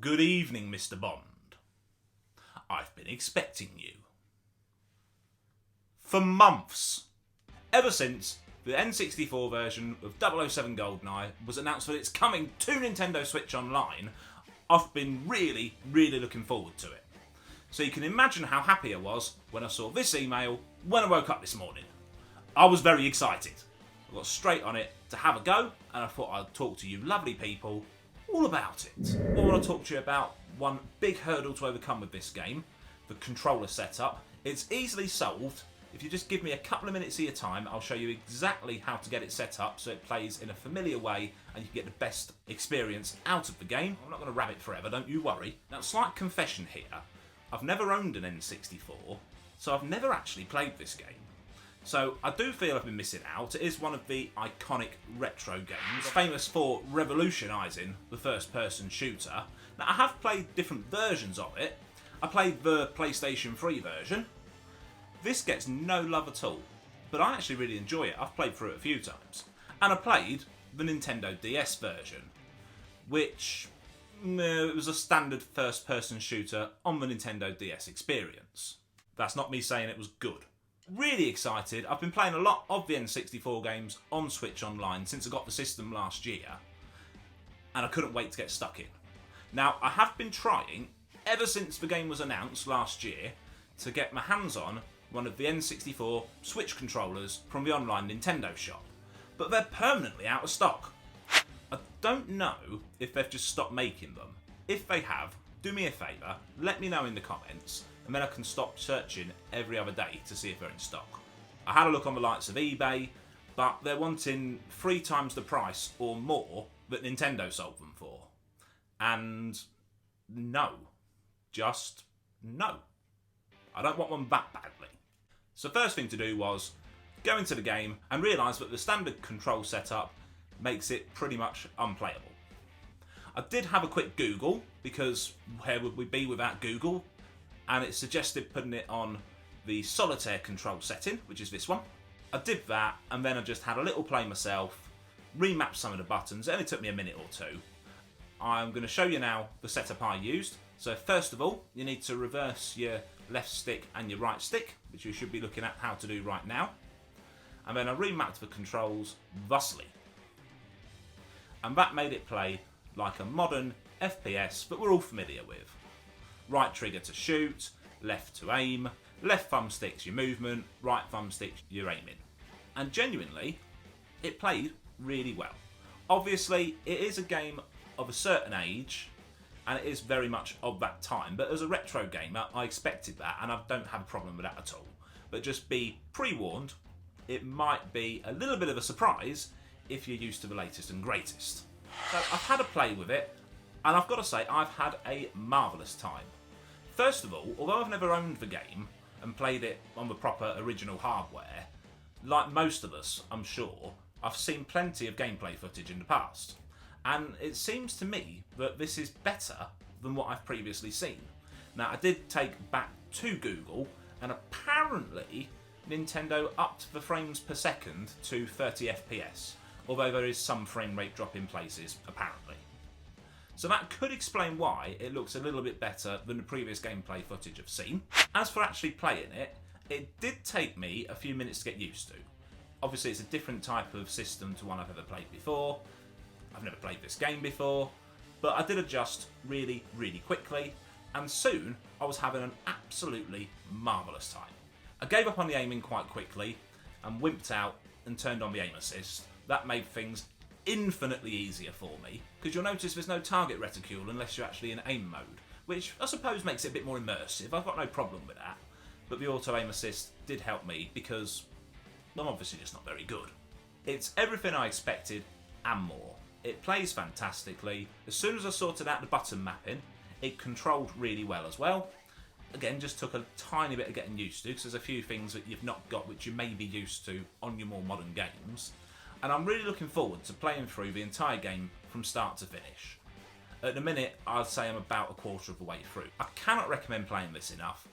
Good evening, Mr. Bond. I've been expecting you. For months. Ever since the N64 version of 007 Goldeneye was announced that it's coming to Nintendo Switch Online, I've been really looking forward to it. So you can imagine how happy I was when I saw this email when I woke up this morning. I was very excited. I got straight on it to have a go, and I thought I'd talk to you lovely people all about it. I want to talk to you about one big hurdle to overcome with this game, the controller setup. It's easily solved. If you just give me a couple of minutes of your time, I'll show you exactly how to get it set up so it plays in a familiar way and you can get the best experience out of the game. I'm not going to rabbit forever, don't you worry. Now, slight confession here. I've never owned an N64, so I've never actually played this game. So I do feel I've been missing out. It is one of the iconic retro games, famous for revolutionising the first-person shooter. Now, I have played different versions of it. I played the PlayStation 3 version. This gets no love at all, but I actually really enjoy it. I've played through it a few times. And I played the Nintendo DS version, which it was a standard first-person shooter on the Nintendo DS experience. That's not me saying it was good. Really excited. I've been playing a lot of the N64 games on Switch Online since I got the system last year, and I couldn't wait to get stuck in. Now, I have been trying, ever since the game was announced last year, to get my hands on one of the N64 Switch controllers from the online Nintendo shop, but they're permanently out of stock. I don't know if they've just stopped making them. If they have, do me a favour, let me know in the comments, and then I can stop searching every other day to see if they're in stock. I had a look on the likes of eBay, but they're wanting 3 times the price or more that Nintendo sold them for. And no. Just no. I don't want one that badly. So first thing to do was go into the game and realise that the standard control setup makes it pretty much unplayable. I did have a quick Google, because where would we be without Google? And it suggested putting it on the solitaire control setting, which is this one. I did that, and then I just had a little play myself, remapped some of the buttons. It only took me a minute or two. I'm going to show you now the setup I used. So first of all, you need to reverse your left stick and your right stick, which you should be looking at how to do right now. And then I remapped the controls thusly. And that made it play like a modern FPS that we're all familiar with. Right trigger to shoot, left to aim, left thumbstick's your movement, right thumbstick's your aiming. And genuinely, it played really well. Obviously, it is a game of a certain age, and it is very much of that time, but as a retro gamer, I expected that, and I don't have a problem with that at all. But just be pre-warned, it might be a little bit of a surprise if you're used to the latest and greatest. So I've had a play with it, and I've got to say, I've had a marvellous time. First of all, although I've never owned the game and played it on the proper original hardware, like most of us, I'm sure, I've seen plenty of gameplay footage in the past. And it seems to me that this is better than what I've previously seen. Now, I did take back to Google, and apparently Nintendo upped the frames per second to 30 FPS, although there is some frame rate drop in places, apparently. So that could explain why it looks a little bit better than the previous gameplay footage I've seen. As for actually playing it, it did take me a few minutes to get used to. Obviously, it's a different type of system to one I've ever played before. I've never played this game before, but I did adjust really quickly, and soon I was having an absolutely marvellous time. I gave up on the aiming quite quickly and wimped out and turned on the aim assist. That made things infinitely easier for me, because you'll notice there's no target reticule unless you're actually in aim mode, which I suppose makes it a bit more immersive. I've got no problem with that, but the auto aim assist did help me because I'm obviously just not very good. It's everything I expected and more. It plays fantastically. As soon as I sorted out the button mapping, it controlled really well as well. Again, just took a tiny bit of getting used to, because there's a few things that you've not got which you may be used to on your more modern games. And I'm really looking forward to playing through the entire game from start to finish. At the minute, I'd say I'm about a quarter of the way through. I cannot recommend playing this enough.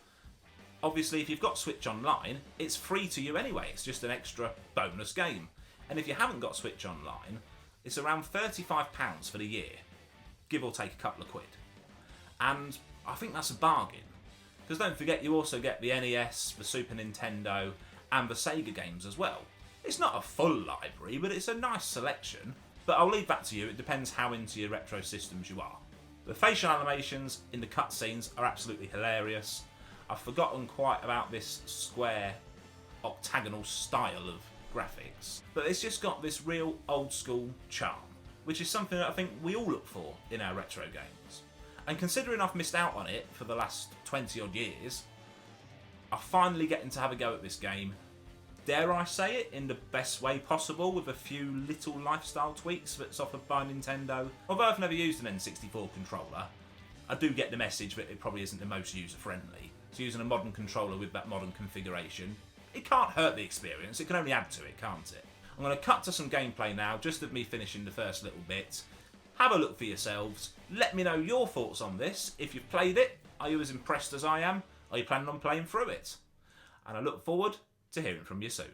Obviously, if you've got Switch Online, it's free to you anyway. It's just an extra bonus game. And if you haven't got Switch Online, it's around £35 for the year, give or take a couple of quid. And I think that's a bargain. Because don't forget, you also get the NES, the Super Nintendo, and the Sega games as well. It's not a full library, but it's a nice selection. But I'll leave that to you, it depends how into your retro systems you are. The facial animations in the cutscenes are absolutely hilarious. I've forgotten quite about this square, octagonal style of graphics. But it's just got this real old school charm, which is something that I think we all look for in our retro games. And considering I've missed out on it for the last 20 odd years, I'm finally getting to have a go at this game. Dare I say it, in the best way possible, with a few little lifestyle tweaks that's offered by Nintendo. Although I've never used an N64 controller, I do get the message that it probably isn't the most user friendly. So using a modern controller with that modern configuration, it can't hurt the experience, it can only add to it, can't it? I'm going to cut to some gameplay now, just of me finishing the first little bit. Have a look for yourselves, let me know your thoughts on this. If you've played it, are you as impressed as I am? Are you planning on playing through it? And I look forward to hearing from you soon.